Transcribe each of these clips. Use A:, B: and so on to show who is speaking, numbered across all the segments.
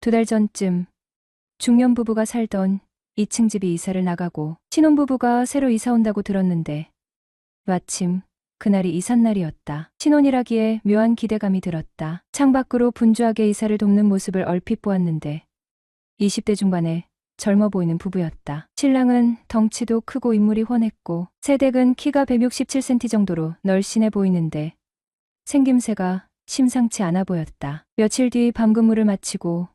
A: 2달 전쯤 중년 부부가 살던 2층 집이 이사를 나가고 신혼부부가 새로 이사 온다고 들었는데 마침 그날이 이삿날이었다. 신혼이라기에 묘한 기대감이 들었다. 창밖으로 분주하게 이사를 돕는 모습을 얼핏 보았는데 20대 중반에 젊어 보이는 부부였다. 신랑은 덩치도 크고 인물이 훤했고 새댁은 키가 167cm 정도로 널씬해 보이는데 생김새가 심상치 않아 보였다. 며칠 뒤 밤근무를 마치고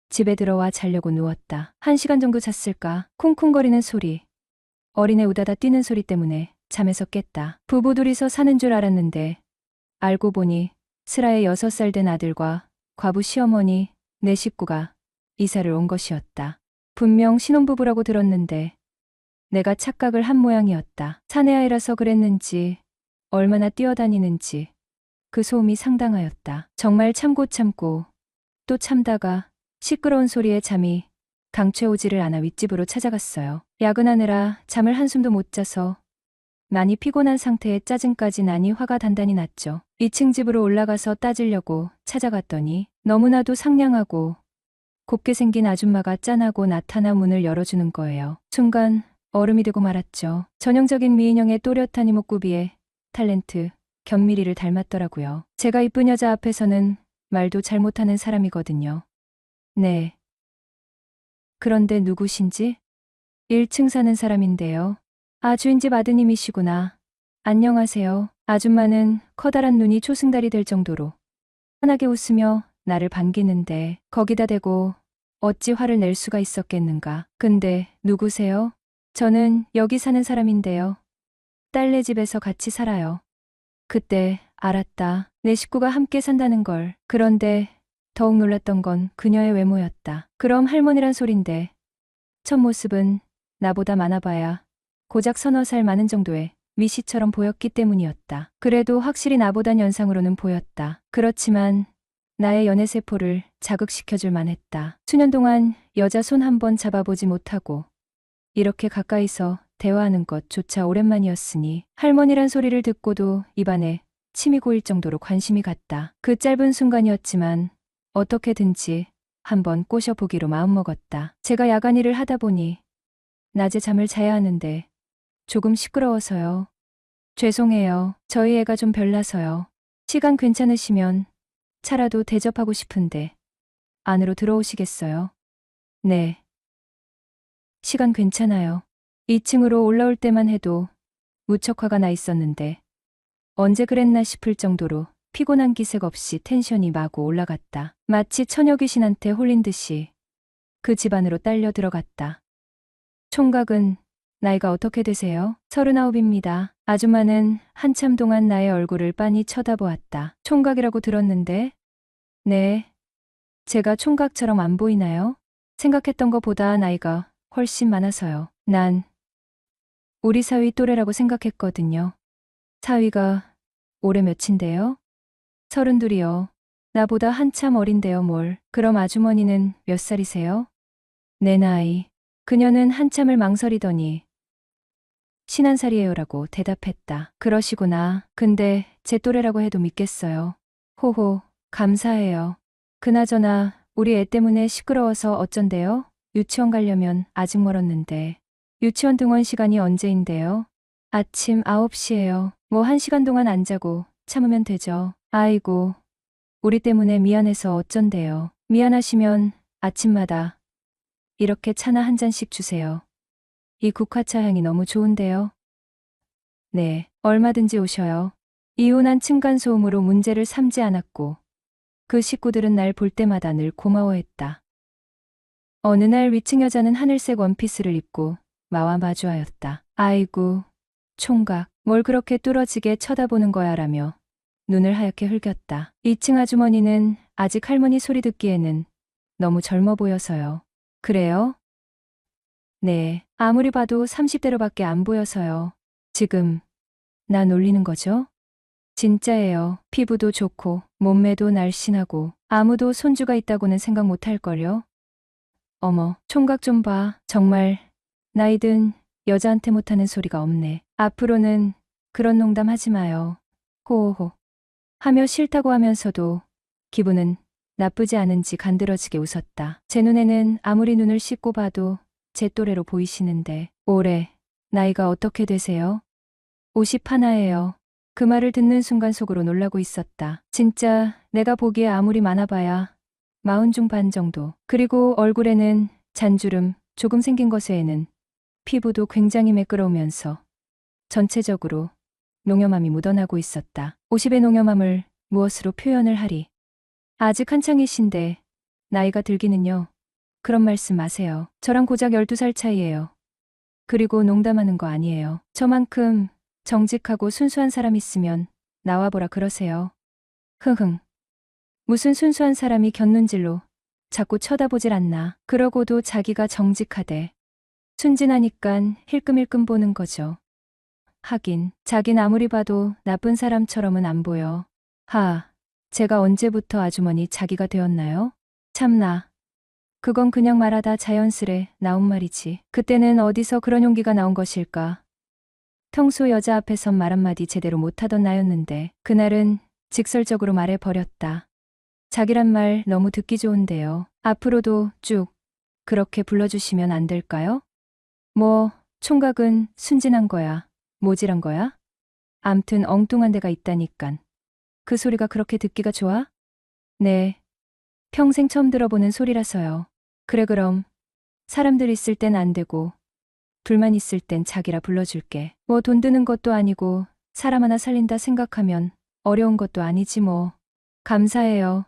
A: 집에 들어와 자려고 누웠다. 1시간 정도 잤을까? 쿵쿵거리는 소리, 어린애 우다다 뛰는 소리 때문에 잠에서 깼다. 부부 둘이서 사는 줄 알았는데 알고 보니 슬아의 6살 된 아들과 과부 시어머니 네 식구가 이사를 온 것이었다. 분명 신혼부부라고 들었는데 내가 착각을 한 모양이었다. 사내 아이라서 그랬는지 얼마나 뛰어다니는지 그 소음이 상당하였다. 정말 참고 참고 또 참다가 시끄러운 소리에 잠이 강채오지를 않아 윗집으로 찾아갔어요. 야근하느라 잠을 한숨도 못 자서 많이 피곤한 상태에 짜증까지 나니 화가 단단히 났죠. 2층 집으로 올라가서 따지려고 찾아갔더니 너무나도 상냥하고 곱게 생긴 아줌마가 짠하고 나타나 문을 열어주는 거예요. 순간 얼음이 되고 말았죠. 전형적인 미인형의 또렷한 이목구비에 탤런트, 견미리를 닮았더라고요. 제가 이쁜 여자 앞에서는 말도 잘 못하는 사람이거든요. 네. 그런데 누구신지? 1층 사는 사람인데요. 아, 주인집 아드님이시구나. 안녕하세요. 아줌마는 커다란 눈이 초승달이 될 정도로 환하게 웃으며 나를 반기는데 거기다 대고 어찌 화를 낼 수가 있었겠는가. 근데 누구세요? 저는 여기 사는 사람인데요. 딸네 집에서 같이 살아요. 그때 알았다. 내 식구가 함께 산다는 걸. 그런데 더욱 놀랐던 건 그녀의 외모였다. 그럼 할머니란 소린데 첫 모습은 나보다 많아봐야 고작 서너 살 많은 정도의 미씨처럼 보였기 때문이었다. 그래도 확실히 나보단 연상으로는 보였다. 그렇지만 나의 연애세포를 자극시켜줄 만했다. 수년 동안 여자 손 한 번 잡아보지 못하고 이렇게 가까이서 대화하는 것조차 오랜만이었으니 할머니란 소리를 듣고도 입안에 침이 고일 정도로 관심이 갔다. 그 짧은 순간이었지만 어떻게든지 한번 꼬셔보기로 마음먹었다. 제가 야간 일을 하다 보니 낮에 잠을 자야 하는데 조금 시끄러워서요. 죄송해요. 저희 애가 좀 별나서요. 시간 괜찮으시면 차라도 대접하고 싶은데 안으로 들어오시겠어요? 네. 시간 괜찮아요. 2층으로 올라올 때만 해도 무척 화가 나 있었는데 언제 그랬나 싶을 정도로 피곤한 기색 없이 텐션이 마구 올라갔다. 마치 처녀 귀신한테 홀린 듯이 그 집 안으로 딸려 들어갔다. 총각은 나이가 어떻게 되세요? 39입니다. 아줌마는 한참 동안 나의 얼굴을 빤히 쳐다보았다. 총각이라고 들었는데? 네. 제가 총각처럼 안 보이나요? 생각했던 것보다 나이가 훨씬 많아서요. 난 우리 사위 또래라고 생각했거든요. 사위가 올해 몇인데요? 32이요. 나보다 한참 어린데요 뭘. 그럼 아주머니는 몇 살이세요? 내 나이. 그녀는 한참을 망설이더니 51살이에요라고 대답했다. 그러시구나. 근데 제 또래라고 해도 믿겠어요. 호호, 감사해요. 그나저나 우리 애 때문에 시끄러워서 어쩐대요? 유치원 가려면 아직 멀었는데. 유치원 등원 시간이 언제인데요? 아침 9시예요. 뭐 1시간 동안 안 자고 참으면 되죠. 아이고, 우리 때문에 미안해서 어쩐대요. 미안하시면 아침마다 이렇게 차나 한 잔씩 주세요. 이 국화차 향이 너무 좋은데요. 네, 얼마든지 오셔요. 이혼한 층간소음으로 문제를 삼지 않았고 그 식구들은 날 볼 때마다 늘 고마워했다. 어느 날 위층 여자는 하늘색 원피스를 입고 마와 마주하였다. 아이고, 총각, 뭘 그렇게 뚫어지게 쳐다보는 거야라며 눈을 하얗게 흘겼다. 2층 아주머니는 아직 할머니 소리 듣기에는 너무 젊어 보여서요. 그래요? 네, 아무리 봐도 30대로밖에 안 보여서요. 지금 나 놀리는 거죠? 진짜예요. 피부도 좋고 몸매도 날씬하고 아무도 손주가 있다고는 생각 못할걸요? 어머, 총각 좀 봐. 정말 나이든 여자한테 못하는 소리가 없네. 앞으로는 그런 농담 하지 마요. 호호호. 하며 싫다고 하면서도 기분은 나쁘지 않은지 간드러지게 웃었다. 제 눈에는 아무리 눈을 씻고 봐도 제 또래로 보이시는데 올해 나이가 어떻게 되세요? 51예요. 그 말을 듣는 순간 속으로 놀라고 있었다. 진짜 내가 보기에 아무리 많아봐야 40 중반 정도. 그리고 얼굴에는 잔주름 조금 생긴 것에는 피부도 굉장히 매끄러우면서 전체적으로 농염함이 묻어나고 있었다. 50의 농염함을 무엇으로 표현을 하리. 아직 한창이신데 나이가 들기는요. 그런 말씀 마세요. 저랑 고작 12살 차이예요. 그리고 농담하는 거 아니에요. 저만큼 정직하고 순수한 사람 있으면 나와보라 그러세요. 흥흥. 무슨 순수한 사람이 곁눈질로 자꾸 쳐다보질 않나. 그러고도 자기가 정직하대. 순진하니깐 힐끔힐끔 보는 거죠. 하긴 자긴 아무리 봐도 나쁜 사람처럼은 안 보여. 제가 언제부터 아주머니 자기가 되었나요? 참나. 그건 그냥 말하다 자연스레 나온 말이지. 그때는 어디서 그런 용기가 나온 것일까. 평소 여자 앞에선 말 한마디 제대로 못하던 나였는데 그날은 직설적으로 말해버렸다. 자기란 말 너무 듣기 좋은데요. 앞으로도 쭉 그렇게 불러주시면 안 될까요? 총각은 순진한 거야. 모질한 거야? 암튼 엉뚱한 데가 있다니깐. 그 소리가 그렇게 듣기가 좋아? 네. 평생 처음 들어보는 소리라서요. 그래 그럼 사람들 있을 땐 안 되고 둘만 있을 땐 자기라 불러줄게. 돈 드는 것도 아니고 사람 하나 살린다 생각하면 어려운 것도 아니지 뭐. 감사해요.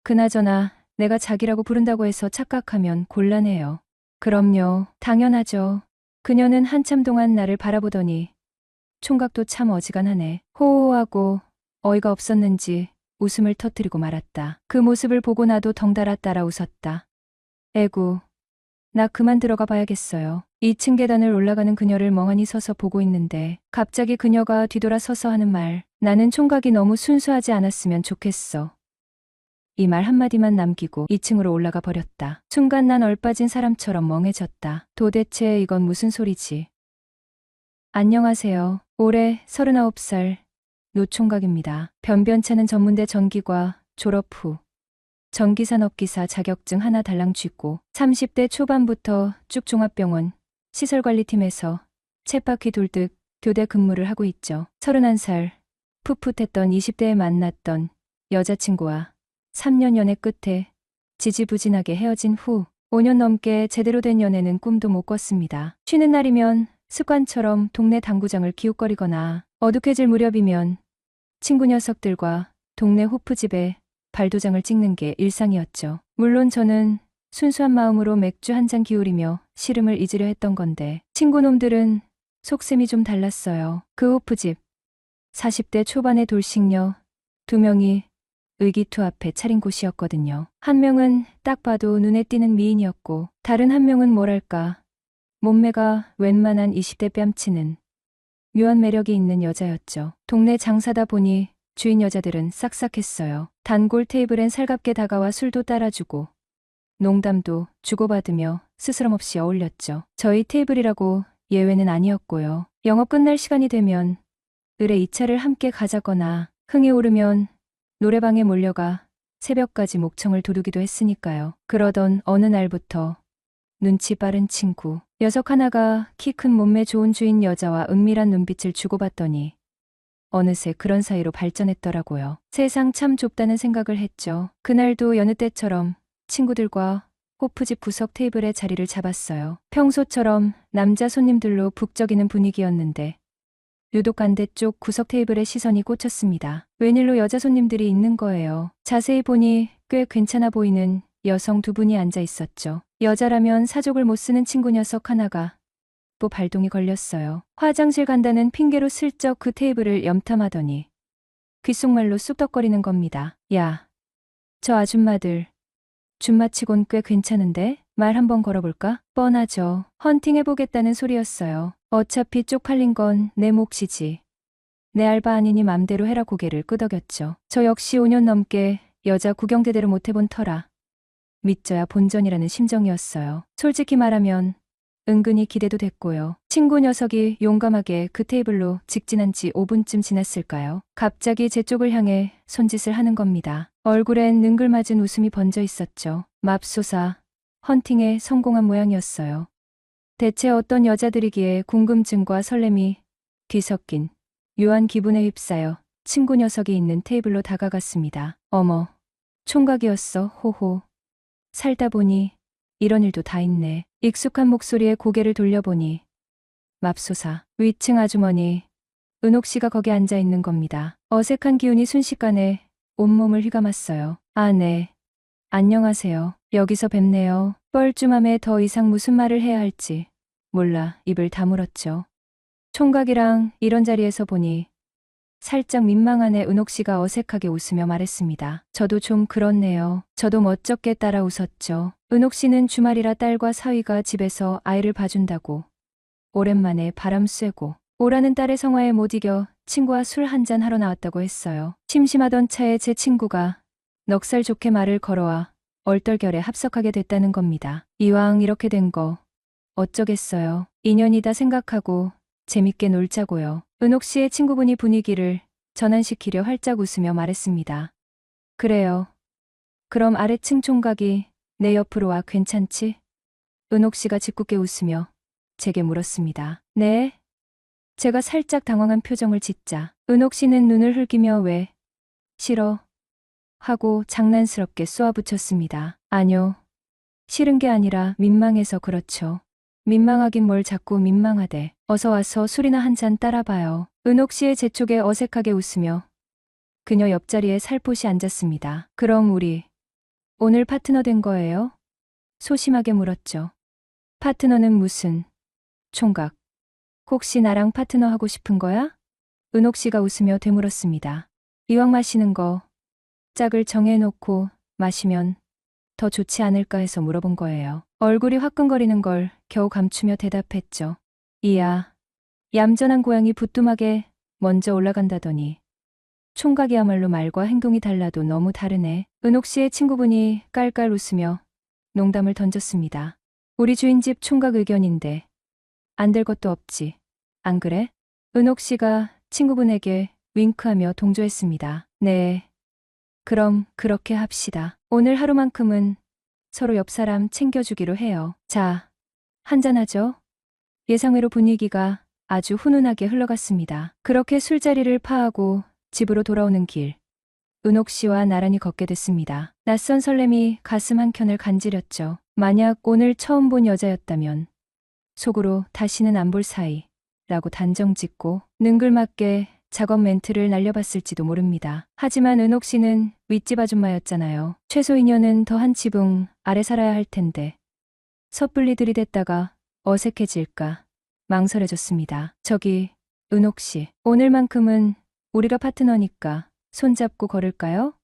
A: 그나저나 내가 자기라고 부른다고 해서 착각하면 곤란해요. 그럼요. 당연하죠. 그녀는 한참 동안 나를 바라보더니 총각도 참 어지간하네. 호호하고 어이가 없었는지 웃음을 터뜨리고 말았다. 그 모습을 보고 나도 덩달아 따라 웃었다. 에구, 나 그만 들어가 봐야겠어요. 2층 계단을 올라가는 그녀를 멍하니 서서 보고 있는데 갑자기 그녀가 뒤돌아 서서 하는 말. 나는 총각이 너무 순수하지 않았으면 좋겠어. 이 말 한마디만 남기고 2층으로 올라가 버렸다. 순간 난 얼빠진 사람처럼 멍해졌다. 도대체 이건 무슨 소리지? 안녕하세요. 올해 39살 노총각입니다. 변변찮은 전문대 전기과 졸업 후 전기산업기사 자격증 하나 달랑 쥐고 30대 초반부터 쭉 종합병원 시설관리팀에서 쳇바퀴 돌듯 교대 근무를 하고 있죠. 31살 풋풋했던 20대에 만났던 여자친구와 3년 연애 끝에 지지부진하게 헤어진 후 5년 넘게 제대로 된 연애는 꿈도 못 꿨습니다. 쉬는 날이면 습관처럼 동네 당구장을 기웃거리거나 어둑해질 무렵이면 친구 녀석들과 동네 호프집에 발도장을 찍는 게 일상이었죠. 물론 저는 순수한 마음으로 맥주 한 잔 기울이며 시름을 잊으려 했던 건데 친구놈들은 속셈이 좀 달랐어요. 그 호프집 40대 초반의 돌싱녀 2명이 의기투합해 차린 곳이었거든요. 한 명은 딱 봐도 눈에 띄는 미인이었고 다른 한 명은 뭐랄까 몸매가 웬만한 20대 뺨치는 묘한 매력이 있는 여자였죠. 동네 장사다 보니 주인 여자들은 싹싹했어요. 단골 테이블엔 살갑게 다가와 술도 따라주고 농담도 주고받으며 스스럼없이 어울렸죠. 저희 테이블이라고 예외는 아니었고요. 영업 끝날 시간이 되면 을에 2차를 함께 가자거나 흥이 오르면 노래방에 몰려가 새벽까지 목청을 두르기도 했으니까요. 그러던 어느 날부터 눈치 빠른 친구 녀석 하나가 키 큰 몸매 좋은 주인 여자와 은밀한 눈빛을 주고받더니 어느새 그런 사이로 발전했더라고요. 세상 참 좁다는 생각을 했죠. 그날도 여느 때처럼 친구들과 호프집 구석 테이블에 자리를 잡았어요. 평소처럼 남자 손님들로 북적이는 분위기였는데 유독 반대쪽 구석 테이블에 시선이 꽂혔습니다. 웬일로 여자 손님들이 있는 거예요. 자세히 보니 꽤 괜찮아 보이는 여성 2분이 앉아 있었죠. 여자라면 사족을 못 쓰는 친구 녀석 하나가 또 발동이 걸렸어요. 화장실 간다는 핑계로 슬쩍 그 테이블을 염탐하더니 귓속말로 쑥덕거리는 겁니다. 야, 저 아줌마들 줌마치곤 꽤 괜찮은데 말 한번 걸어볼까? 뻔하죠. 헌팅해보겠다는 소리였어요. 어차피 쪽팔린 건 내 몫이지. 내 알바 아니니 맘대로 해라 고개를 끄덕였죠. 저 역시 5년 넘게 여자 구경 제대로 못해본 터라 믿져야 본전이라는 심정이었어요. 솔직히 말하면 은근히 기대도 됐고요. 친구 녀석이 용감하게 그 테이블로 직진한 지 5분쯤 지났을까요? 갑자기 제 쪽을 향해 손짓을 하는 겁니다. 얼굴엔 능글맞은 웃음이 번져 있었죠. 맙소사, 헌팅에 성공한 모양이었어요. 대체 어떤 여자들이기에 궁금증과 설렘이 뒤섞인 묘한 기분에 휩싸여 친구 녀석이 있는 테이블로 다가갔습니다. 어머, 총각이었어, 호호. 살다 보니 이런 일도 다 있네. 익숙한 목소리에 고개를 돌려보니 맙소사, 위층 아주머니 은옥 씨가 거기 앉아 있는 겁니다. 어색한 기운이 순식간에 온몸을 휘감았어요. 아, 네. 안녕하세요. 여기서 뵙네요. 뻘쭘함에 더 이상 무슨 말을 해야 할지 몰라 입을 다물었죠. 총각이랑 이런 자리에서 보니 살짝 민망한 애 은옥 씨가 어색하게 웃으며 말했습니다. 저도 좀 그렇네요. 저도 멋쩍게 따라 웃었죠. 은옥 씨는 주말이라 딸과 사위가 집에서 아이를 봐준다고 오랜만에 바람 쐬고 오라는 딸의 성화에 못 이겨 친구와 술 한잔 하러 나왔다고 했어요. 심심하던 차에 제 친구가 넉살 좋게 말을 걸어와 얼떨결에 합석하게 됐다는 겁니다. 이왕 이렇게 된 거 어쩌겠어요. 인연이다 생각하고 재밌게 놀자고요. 은옥 씨의 친구분이 분위기를 전환시키려 활짝 웃으며 말했습니다. 그래요. 그럼 아래층 총각이 내 옆으로 와 괜찮지? 은옥 씨가 짓궂게 웃으며 제게 물었습니다. 네? 제가 살짝 당황한 표정을 짓자 은옥 씨는 눈을 흘기며 왜? 싫어? 하고 장난스럽게 쏘아붙였습니다. 아뇨. 싫은 게 아니라 민망해서 그렇죠. 민망하긴 뭘 자꾸 민망하대. 어서 와서 술이나 한잔 따라봐요. 은옥 씨의 제 쪽에 어색하게 웃으며 그녀 옆자리에 살포시 앉았습니다. 그럼 우리 오늘 파트너 된 거예요? 소심하게 물었죠. 파트너는 무슨? 총각. 혹시 나랑 파트너 하고 싶은 거야? 은옥 씨가 웃으며 되물었습니다. 이왕 마시는 거 짝을 정해놓고 마시면 더 좋지 않을까 해서 물어본 거예요. 얼굴이 화끈거리는 걸 겨우 감추며 대답했죠. 이야, 얌전한 고양이 부뚜막에 먼저 올라간다더니 총각이야말로 말과 행동이 달라도 너무 다르네. 은옥 씨의 친구분이 깔깔 웃으며 농담을 던졌습니다. 우리 주인집 총각 의견인데 안 될 것도 없지. 안 그래? 은옥 씨가 친구분에게 윙크하며 동조했습니다. 네. 그럼 그렇게 합시다. 오늘 하루만큼은 서로 옆 사람 챙겨주기로 해요. 자, 한잔하죠. 예상외로 분위기가 아주 훈훈하게 흘러갔습니다. 그렇게 술자리를 파하고 집으로 돌아오는 길, 은옥 씨와 나란히 걷게 됐습니다. 낯선 설렘이 가슴 한켠을 간지렸죠. 만약 오늘 처음 본 여자였다면 속으로 다시는 안 볼 사이라고 단정짓고 능글맞게 작업 멘트를 날려봤을지도 모릅니다. 하지만 은옥 씨는 윗집 아줌마였잖아요. 최소 2년은 더 한 지붕 아래 살아야 할 텐데 섣불리 들이댔다가 어색해질까 망설여졌습니다. 저기 은옥 씨, 오늘만큼은 우리가 파트너니까 손잡고 걸을까요?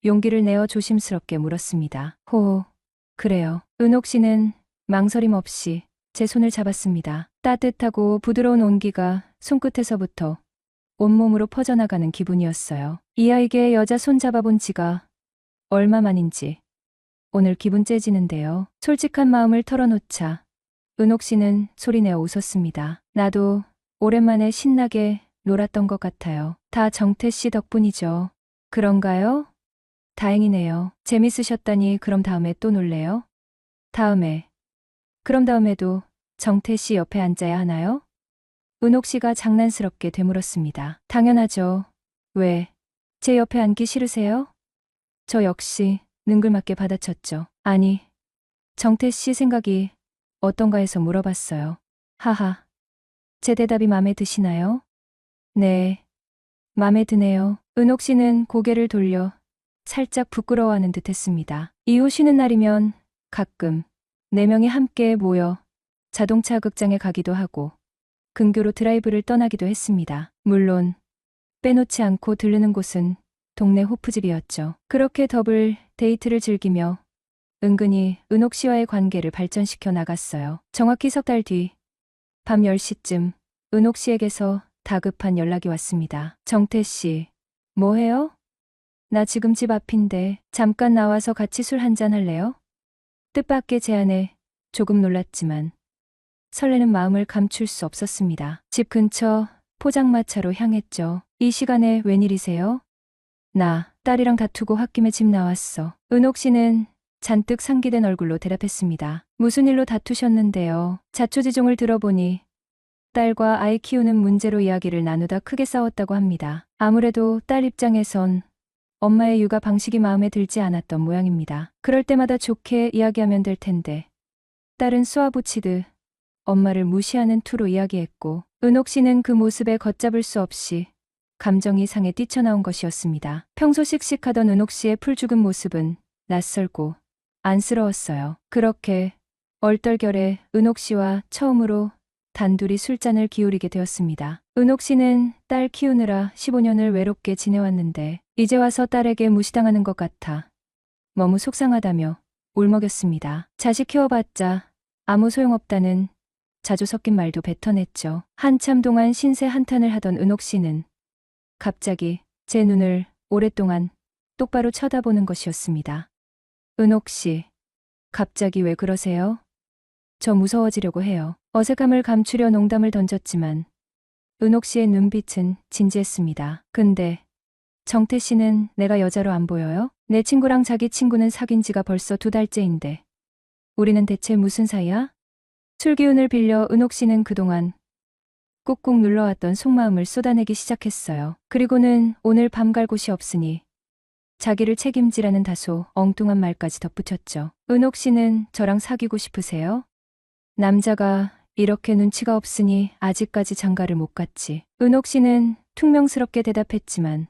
A: 용기를 내어 조심스럽게 물었습니다. 호호, 그래요. 은옥 씨는 망설임 없이 제 손을 잡았습니다. 따뜻하고 부드러운 온기가 손끝에서부터 온몸으로 퍼져나가는 기분이었어요. 이 아이게 여자 손 잡아본 지가 얼마만인지 오늘 기분 째지는데요. 솔직한 마음을 털어놓자 은옥 씨는 소리내어 웃었습니다. 나도 오랜만에 신나게 놀았던 것 같아요. 다 정태 씨 덕분이죠. 그런가요? 다행이네요. 재밌으셨다니 그럼 다음에 또 놀래요? 다음에. 그럼 다음에도 정태 씨 옆에 앉아야 하나요? 은옥 씨가 장난스럽게 되물었습니다. 당연하죠. 왜? 제 옆에 앉기 싫으세요? 저 역시 능글맞게 받아쳤죠. 아니, 정태 씨 생각이 어떤가 해서 물어봤어요. 하하. 제 대답이 마음에 드시나요? 네. 마음에 드네요. 은옥 씨는 고개를 돌려 살짝 부끄러워하는 듯 했습니다. 이후 쉬는 날이면 가끔 4명이 함께 모여 자동차 극장에 가기도 하고 근교로 드라이브를 떠나기도 했습니다. 물론 빼놓지 않고 들르는 곳은 동네 호프집이었죠. 그렇게 더블 데이트를 즐기며 은근히 은옥 씨와의 관계를 발전시켜 나갔어요. 정확히 석 달 뒤 밤 10시쯤 은옥 씨에게서 다급한 연락이 왔습니다. 정태 씨, 뭐해요? 나 지금 집 앞인데 잠깐 나와서 같이 술 한잔 할래요? 뜻밖의 제안에 조금 놀랐지만 설레는 마음을 감출 수 없었습니다. 집 근처 포장마차로 향했죠. 이 시간에 웬일이세요? 나 딸이랑 다투고 홧김에 집 나왔어. 은옥 씨는 잔뜩 상기된 얼굴로 대답했습니다. 무슨 일로 다투셨는데요? 자초지종을 들어보니 딸과 아이 키우는 문제로 이야기를 나누다 크게 싸웠다고 합니다. 아무래도 딸 입장에선 엄마의 육아 방식이 마음에 들지 않았던 모양입니다. 그럴 때마다 좋게 이야기하면 될 텐데 딸은 쏘아붙이듯 엄마를 무시하는 투로 이야기했고 은옥 씨는 그 모습에 걷잡을 수 없이 감정이 상해 뛰쳐나온 것이었습니다. 평소 씩씩하던 은옥 씨의 풀죽은 모습은 낯설고 안쓰러웠어요. 그렇게 얼떨결에 은옥 씨와 처음으로 단둘이 술잔을 기울이게 되었습니다. 은옥 씨는 딸 키우느라 15년을 외롭게 지내왔는데 이제 와서 딸에게 무시당하는 것 같아 너무 속상하다며 울먹였습니다. 자식 키워봤자 아무 소용없다는 자주 섞인 말도 뱉어냈죠. 한참 동안 신세 한탄을 하던 은옥 씨는 갑자기 제 눈을 오랫동안 똑바로 쳐다보는 것이었습니다. 은옥 씨, 갑자기 왜 그러세요? 저 무서워지려고 해요. 어색함을 감추려 농담을 던졌지만 은옥 씨의 눈빛은 진지했습니다. 근데 정태 씨는 내가 여자로 안 보여요? 내 친구랑 자기 친구는 사귄 지가 벌써 2달째인데 우리는 대체 무슨 사이야? 술 기운을 빌려 은옥 씨는 그동안 꾹꾹 눌러왔던 속마음을 쏟아내기 시작했어요. 그리고는 오늘 밤 갈 곳이 없으니 자기를 책임지라는 다소 엉뚱한 말까지 덧붙였죠. 은옥 씨는 저랑 사귀고 싶으세요? 남자가 이렇게 눈치가 없으니 아직까지 장가를 못 갔지. 은옥 씨는 퉁명스럽게 대답했지만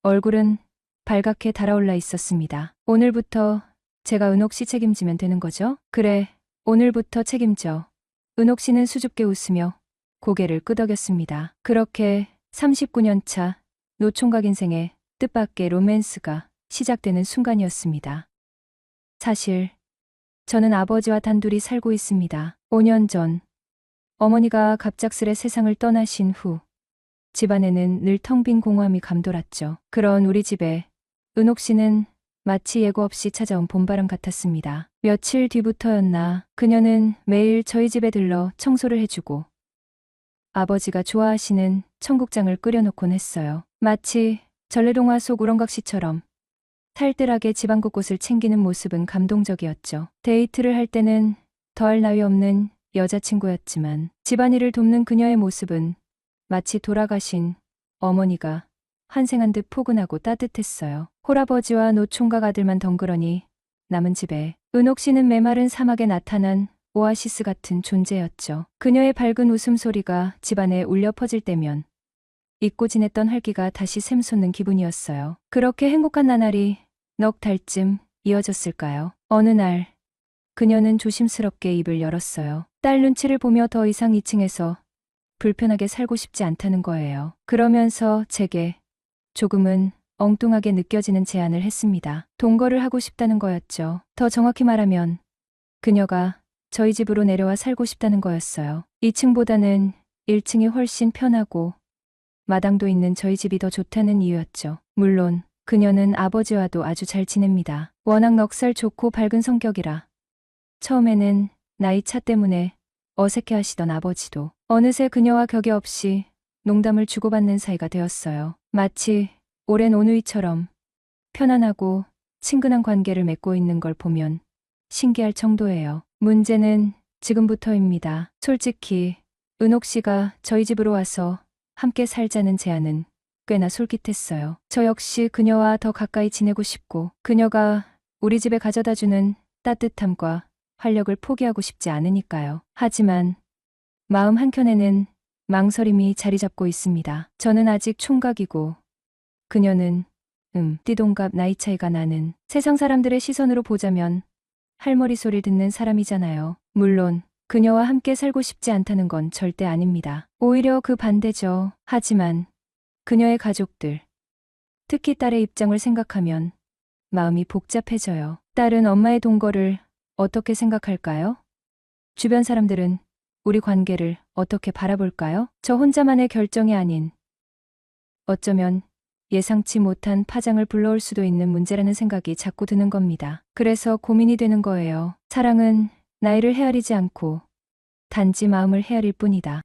A: 얼굴은 발갛게 달아올라 있었습니다. 오늘부터 제가 은옥 씨 책임지면 되는 거죠? 그래, 오늘부터 책임져. 은옥 씨는 수줍게 웃으며 고개를 끄덕였습니다. 그렇게 39년 차 노총각 인생의 뜻밖의 로맨스가 시작되는 순간이었습니다. 사실 저는 아버지와 단둘이 살고 있습니다. 5년 전 어머니가 갑작스레 세상을 떠나신 후 집안에는 늘 텅 빈 공허함이 감돌았죠. 그런 우리 집에 은옥 씨는 마치 예고 없이 찾아온 봄바람 같았습니다. 며칠 뒤부터였나 그녀는 매일 저희 집에 들러 청소를 해주고 아버지가 좋아하시는 청국장을 끓여놓곤 했어요. 마치 전래동화 속 우렁각시처럼 살뜰하게 집안 곳곳을 챙기는 모습은 감동적이었죠. 데이트를 할 때는 더할 나위 없는 여자친구였지만 집안일을 돕는 그녀의 모습은 마치 돌아가신 어머니가 환생한 듯 포근하고 따뜻했어요. 홀아버지와 노총각 아들만 덩그러니 남은 집에 은옥 씨는 메마른 사막에 나타난 오아시스 같은 존재였죠. 그녀의 밝은 웃음소리가 집안에 울려 퍼질 때면 잊고 지냈던 활기가 다시 샘솟는 기분이었어요. 그렇게 행복한 나날이 넉 달쯤 이어졌을까요? 어느 날 그녀는 조심스럽게 입을 열었어요. 딸 눈치를 보며 더 이상 2층에서 불편하게 살고 싶지 않다는 거예요. 그러면서 제게 조금은 엉뚱하게 느껴지는 제안을 했습니다. 동거를 하고 싶다는 거였죠. 더 정확히 말하면 그녀가 저희 집으로 내려와 살고 싶다는 거였어요. 2층보다는 1층이 훨씬 편하고 마당도 있는 저희 집이 더 좋다는 이유였죠. 물론 그녀는 아버지와도 아주 잘 지냅니다. 워낙 넉살 좋고 밝은 성격이라 처음에는 나이 차 때문에 어색해하시던 아버지도 어느새 그녀와 격의 없이 농담을 주고받는 사이가 되었어요. 마치 오랜 온누이처럼 편안하고 친근한 관계를 맺고 있는 걸 보면 신기할 정도예요. 문제는 지금부터입니다. 솔직히 은옥 씨가 저희 집으로 와서 함께 살자는 제안은 꽤나 솔깃했어요. 저 역시 그녀와 더 가까이 지내고 싶고 그녀가 우리 집에 가져다주는 따뜻함과 활력을 포기하고 싶지 않으니까요. 하지만 마음 한켠에는 망설임이 자리 잡고 있습니다. 저는 아직 총각이고 그녀는 띠동갑 나이 차이가 나는 세상 사람들의 시선으로 보자면 할머니 소리 듣는 사람이잖아요. 물론 그녀와 함께 살고 싶지 않다는 건 절대 아닙니다. 오히려 그 반대죠. 하지만 그녀의 가족들, 특히 딸의 입장을 생각하면 마음이 복잡해져요. 딸은 엄마의 동거를 어떻게 생각할까요? 주변 사람들은 우리 관계를 어떻게 바라볼까요? 저 혼자만의 결정이 아닌 어쩌면 예상치 못한 파장을 불러올 수도 있는 문제라는 생각이 자꾸 드는 겁니다. 그래서 고민이 되는 거예요. 사랑은 나이를 헤아리지 않고 단지 마음을 헤아릴 뿐이다.